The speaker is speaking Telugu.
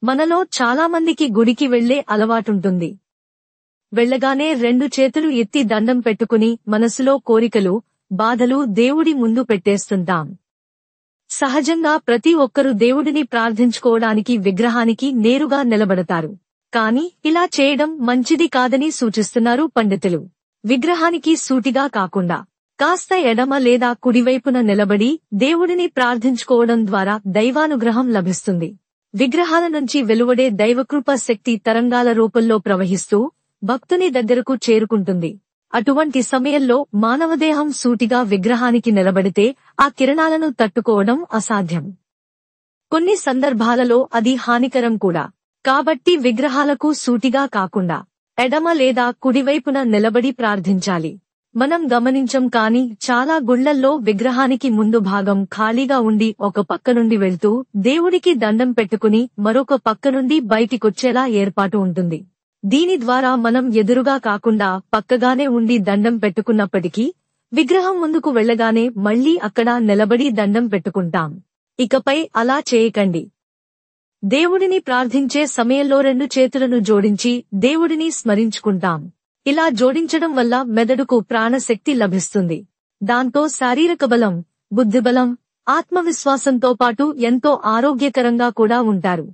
మనలో చాలామందికి గుడికి వెళ్లే అలవాటుంటుంది. వెళ్ళగానే రెండు చేతులు ఎత్తి దండం పెట్టుకుని మనసులో కోరికలు, బాధలు దేవుడి ముందు పెట్టేస్తుంటాం. సహజంగా ప్రతి ఒక్కరూ దేవుడిని ప్రార్థించుకోవడానికి విగ్రహానికి నేరుగా నిలబడతారు. కానీ ఇలా చేయడం మంచిది కాదని సూచిస్తున్నారు పండితులు. విగ్రహానికి సూటిగా కాకుండా కాస్త ఎడమ లేదా కుడివైపున నిలబడి దేవుడిని ప్రార్థించుకోవడం ద్వారా దైవానుగ్రహం లభిస్తుంది. విగ్రహాల నుంచి వెలువడే దైవకృప శక్తి తరంగాల రూపంలో ప్రవహిస్తూ భక్తుని దగ్గరకు చేరుకుంటుంది. అటువంటి సమయంలో మానవదేహం సూటిగా విగ్రహానికి నిలబడితే ఆ కిరణాలను తట్టుకోవడం అసాధ్యం. కొన్ని సందర్భాలలో అది హానికరం కూడా. కాబట్టి విగ్రహాలకు సూటిగా కాకుండా ఎడమ లేదా కుడివైపున నిలబడి ప్రార్థించాలి. మనం గమనించం కానీ చాలా గుళ్లల్లో విగ్రహానికి ముందు భాగం ఖాళీగా ఉండి ఒక పక్క నుండి వెళ్తూ దేవుడికి దండం పెట్టుకుని మరొక పక్క నుండి బయటికొచ్చేలా ఏర్పాటు ఉంటుంది. దీని ద్వారా మనం ఎదురుగా కాకుండా పక్కగానే ఉండి దండం పెట్టుకున్నప్పటికీ విగ్రహం ముందుకు వెళ్లగానే మళ్లీ అక్కడ నిలబడి దండం పెట్టుకుంటాం. ఇకపై అలా చేయకండి. దేవుడిని ప్రార్థించే సమయంలో రెండు చేతులను జోడించి దేవుడిని స్మరించుకుంటాం. ఇలా జోడించడం వల్ల మెదడుకు ప్రాణశక్తి లభిస్తుంది. దాంతో శారీరక బలం, బుద్ధిబలం, ఆత్మవిశ్వాసంతో పాటు ఎంతో ఆరోగ్యకరంగా కూడా ఉంటారు.